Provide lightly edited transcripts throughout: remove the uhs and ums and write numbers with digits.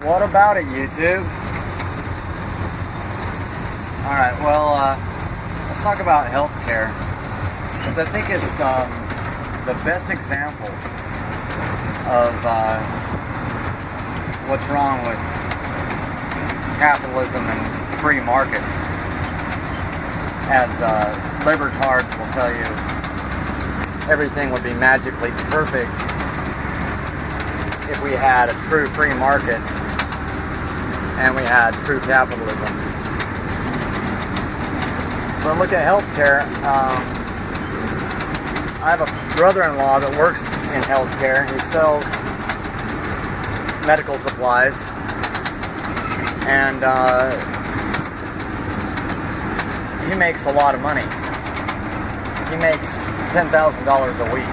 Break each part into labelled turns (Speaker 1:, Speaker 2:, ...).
Speaker 1: What about it, YouTube? Alright, well, let's talk about healthcare, because I think it's the best example of what's wrong with capitalism and free markets. As libertards will tell you, everything would be magically perfect if we had a true free market and we had true capitalism. But look at healthcare. I have a brother-in-law that works in healthcare. He sells medical supplies, and he makes a lot of money. He makes $10,000 a week.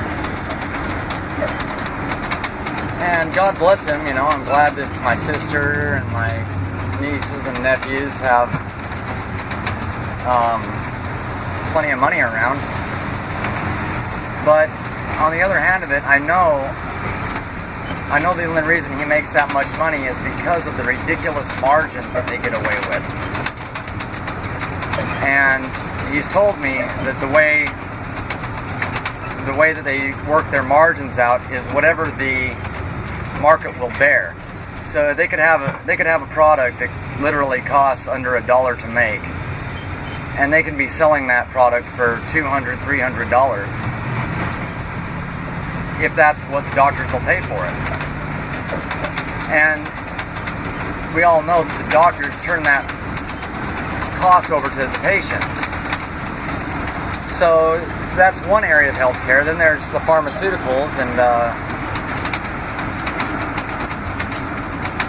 Speaker 1: And God bless him, you know, I'm glad that my sister and my nieces and nephews have plenty of money around. But on the other hand of it, I know the only reason he makes that much money is because of the ridiculous margins that they get away with. And he's told me that the way that they work their margins out is whatever the market will bear. So they could have a product that literally costs under $1 to make, and they can be selling that product for $200, $300 if that's what the doctors will pay for it. And we all know that the doctors turn that cost over to the patient. So that's one area of healthcare. Then there's the pharmaceuticals, and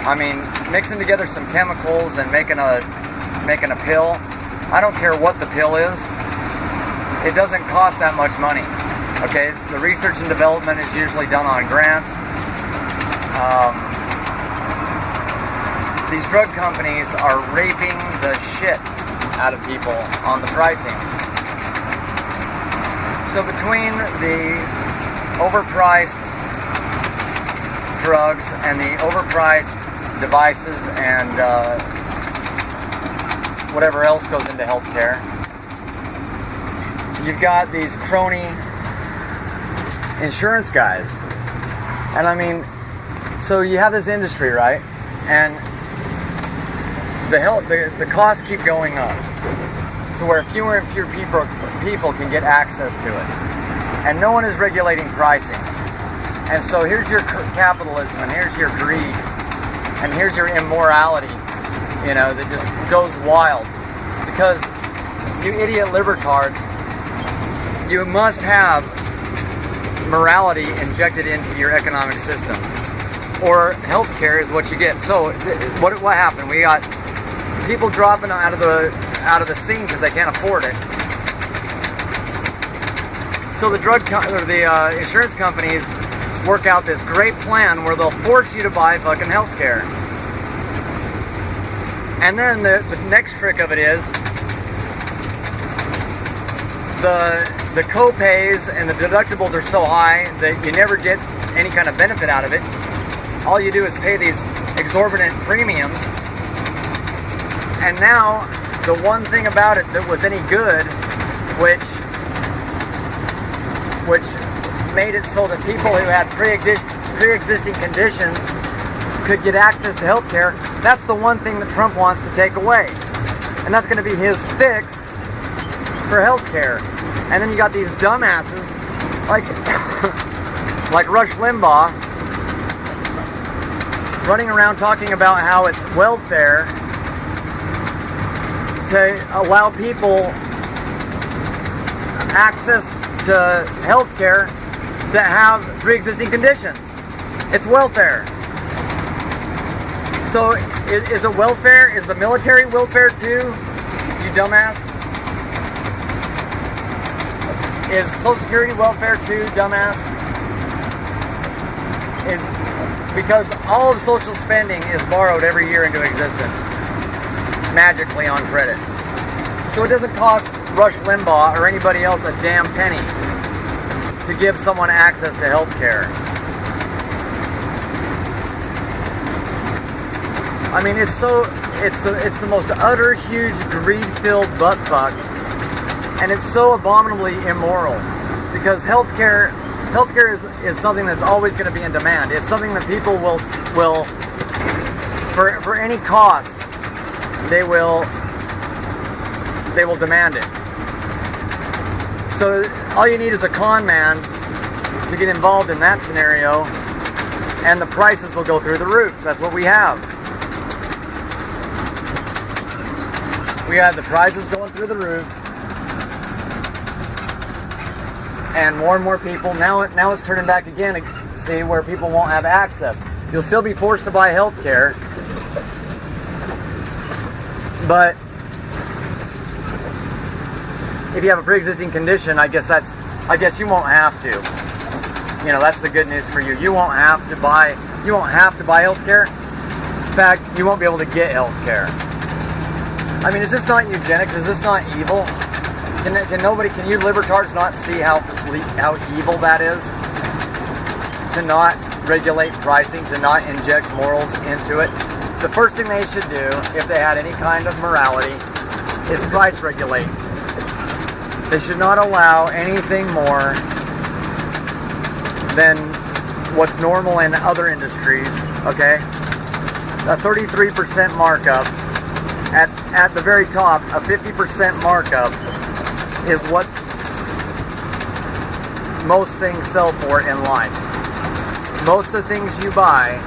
Speaker 1: I mean, mixing together some chemicals and making a pill. I don't care what the pill is. It doesn't cost that much money. Okay, the research and development is usually done on grants. These drug companies are raping the shit out of people on the pricing. So between the overpriced drugs and the overpriced devices and whatever else goes into healthcare, you've got these crony insurance guys. And I mean, so you have this industry, right? And the costs keep going up to where fewer and fewer people can get access to it. And no one is regulating pricing. And so here's your capitalism, and here's your greed, and here's your immorality, you know, that just goes wild. Because you idiot libertards, you must have morality injected into your economic system, or healthcare is what you get. So what happened? We got people dropping out of the scene because they can't afford it. So the insurance companies work out this great plan where they'll force you to buy fucking healthcare. And then the next trick of it is the co-pays and the deductibles are so high that you never get any kind of benefit out of it. All you do is pay these exorbitant premiums. And now, the one thing about it that was any good, which made it so that people who had pre-existing conditions could get access to healthcare, that's the one thing that Trump wants to take away. And that's going to be his fix for healthcare. And then you got these dumbasses like Rush Limbaugh running around talking about how it's welfare to allow people access to healthcare that have pre-existing conditions. It's welfare. So is it welfare? Is the military welfare too, you dumbass? Is Social Security welfare too, dumbass? Is because all of social spending is borrowed every year into existence, magically on credit. So it doesn't cost Rush Limbaugh or anybody else a damn penny to give someone access to health care. I mean, it's the most utter, huge, greed-filled butt fuck, and it's so abominably immoral, because healthcare is something that's always going to be in demand. It's something that people will for any cost, they will demand it. So all you need is a con man to get involved in that scenario, and the prices will go through the roof. That's what we have. We had the prices going through the roof, and more people. Now it's turning back again. See, where people won't have access. You'll still be forced to buy health care, but if you have a pre-existing condition, I guess you won't have to. You know, that's the good news for you. You won't have to buy health care. In fact, you won't be able to get health care. I mean, is this not eugenics? Is this not evil? Can you libertards not see how evil that is? To not regulate pricing, to not inject morals into it. The first thing they should do, if they had any kind of morality, is price regulate. They should not allow anything more than what's normal in other industries, okay? A 33% markup, at the very top, a 50% markup is what most things sell for in life. Most of the things you buy,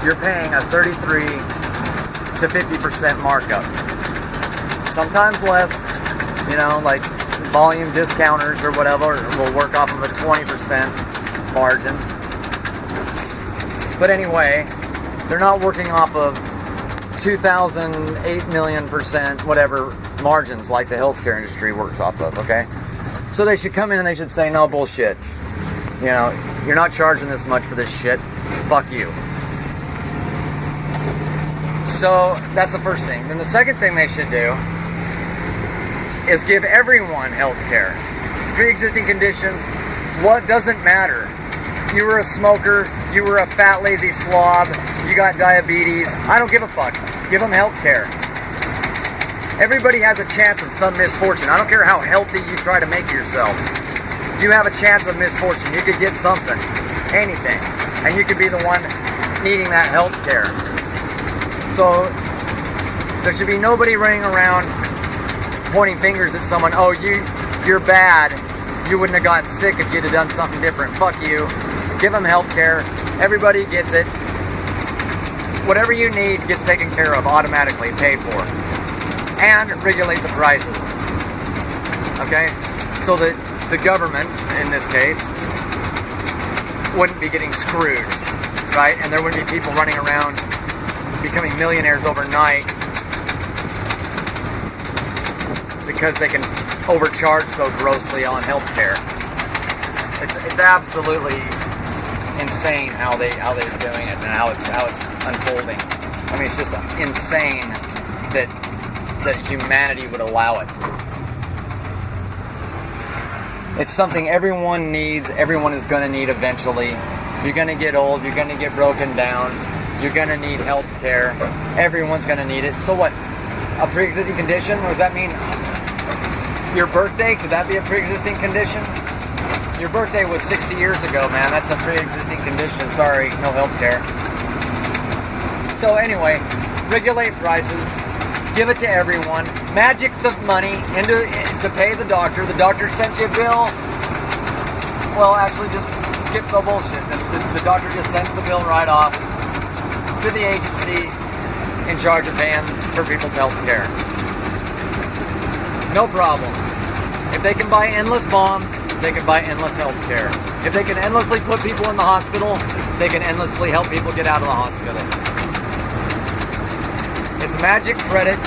Speaker 1: you're paying a 33 to 50% markup. Sometimes less, you know, like volume discounters or whatever will work off of a 20% margin. But anyway, they're not working off of 2,000, 8 million %, whatever margins like the healthcare industry works off of, okay? So they should come in and they should say, no, bullshit. You know, you're not charging this much for this shit. Fuck you. So that's the first thing. Then the second thing they should do is give everyone health care. Pre-existing conditions, what doesn't matter? You were a smoker, you were a fat, lazy slob, you got diabetes, I don't give a fuck. Give them health care. Everybody has a chance of some misfortune. I don't care how healthy you try to make yourself. You have a chance of misfortune. You could get something, anything, and you could be the one needing that health care. So there should be nobody running around pointing fingers at someone. Oh, you're bad. You wouldn't have got sick if you'd have done something different. Fuck you. Give them health care. Everybody gets it. Whatever you need gets taken care of automatically, paid for. And regulate the prices. Okay? So that the government, in this case, wouldn't be getting screwed. Right? And there wouldn't be people running around becoming millionaires overnight because they can overcharge so grossly on healthcare. It's absolutely insane how they're doing it and how it's unfolding. I mean, it's just insane that humanity would allow it. It's something everyone needs. Everyone is going to need eventually. You're going to get old. You're going to get broken down. You're going to need health care. Everyone's going to need it. So what? A pre-existing condition? What does that mean? Your birthday? Could that be a pre-existing condition? Your birthday was 60 years ago, man. That's a pre-existing condition. Sorry, no health care. So anyway, regulate prices. Give it to everyone. Magic the money to pay the doctor. The doctor sent you a bill. Well, actually, just skip the bullshit. The doctor just sends the bill right off to the agency in charge of paying for people's health care. No problem. If they can buy endless bombs, they can buy endless health care. If they can endlessly put people in the hospital, they can endlessly help people get out of the hospital. It's magic credit.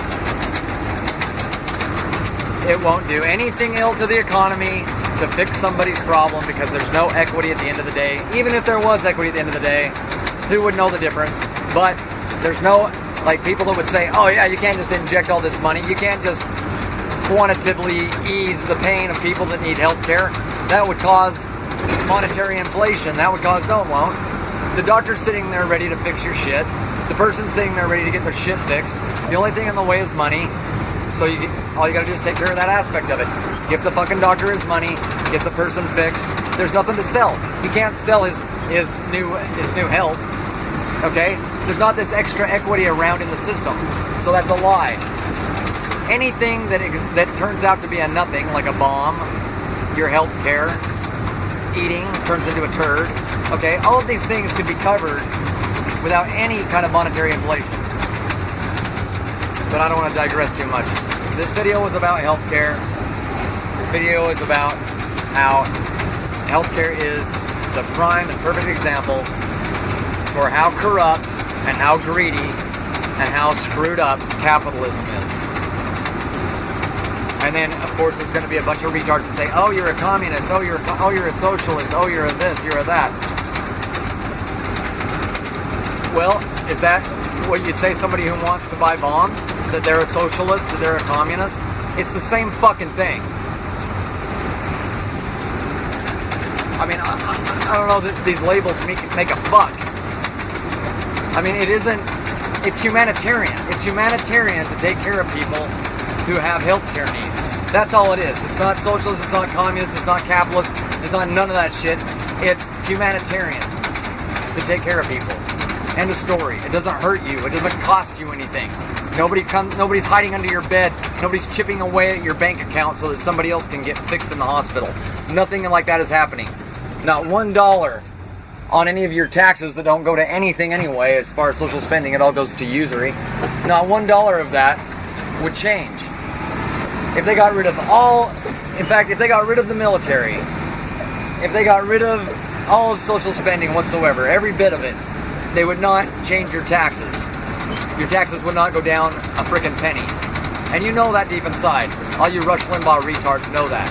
Speaker 1: It won't do anything ill to the economy to fix somebody's problem because there's no equity at the end of the day. Even if there was equity at the end of the day, who would know the difference? But there's no, like, people that would say, oh yeah, you can't just inject all this money. You can't just quantitatively ease the pain of people that need health care. That would cause monetary inflation. That would cause, no, it won't. The doctor's sitting there ready to fix your shit. The person's sitting there ready to get their shit fixed. The only thing in the way is money. So all you gotta do is take care of that aspect of it. Give the fucking doctor his money, get the person fixed. There's nothing to sell. He can't sell his new health. Okay? There's not this extra equity around in the system. So that's a lie. Anything that turns out to be a nothing, like a bomb, your health care, eating turns into a turd. Okay? All of these things could be covered without any kind of monetary inflation. But I don't want to digress too much. This video was about healthcare. This video is about how healthcare is the prime and perfect example for how corrupt and how greedy and how screwed up capitalism is. And then, of course, there's going to be a bunch of retards that say, "Oh, you're a communist. Oh, you're a socialist. Oh, you're a this. You're a that." Well, is that what you'd say somebody who wants to buy bombs? That they're a socialist, that they're a communist? It's the same fucking thing. I mean, I don't know that these labels make a fuck. I mean, it's humanitarian. It's humanitarian to take care of people who have healthcare needs. That's all it is. It's not socialist, it's not communist, it's not capitalist, it's not none of that shit. It's humanitarian to take care of people. End of story. It doesn't hurt you. It doesn't cost you anything. Nobody's hiding under your bed. Nobody's chipping away at your bank account so that somebody else can get fixed in the hospital. Nothing like that is happening. Not $1 on any of your taxes that don't go to anything anyway. As far as social spending, it all goes to usury. Not $1 of that would change. If they got rid of if they got rid of the military, if they got rid of all of social spending whatsoever, every bit of it, they would not change your taxes. Your taxes would not go down a frickin' penny. And you know that deep inside. All you Rush Limbaugh retards know that.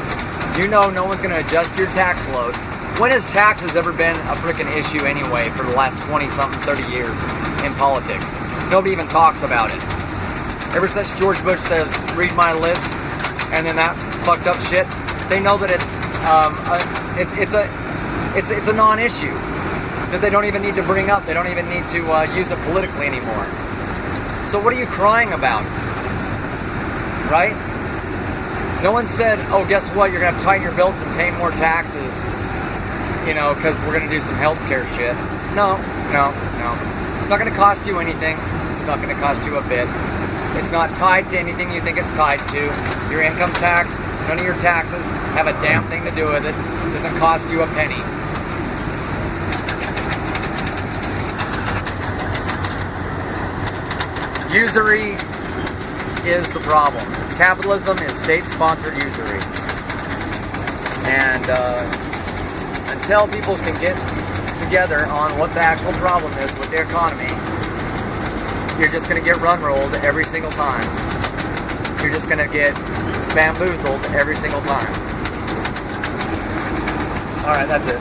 Speaker 1: You know no one's going to adjust your tax load. When has taxes ever been a frickin' issue anyway for the last 20-something, 30 years in politics? Nobody even talks about it. Ever since George Bush says, "Read my lips," and then that fucked up shit, they know that it's a non-issue that they don't even need to bring up. They don't even need to use it politically anymore. So what are you crying about? Right? No one said, "Oh, guess what? You're going to have to tighten your belts and pay more taxes, because we're going to do some healthcare shit." No. It's not going to cost you anything. It's not going to cost you a bit. It's not tied to anything you think it's tied to. Your income tax, none of your taxes have a damn thing to do with it. It doesn't cost you a penny. Usury is the problem. Capitalism is state-sponsored usury. And until people can get together on what the actual problem is with the economy, you're just going to get run-rolled every single time. You're just going to get bamboozled every single time. Alright, that's it.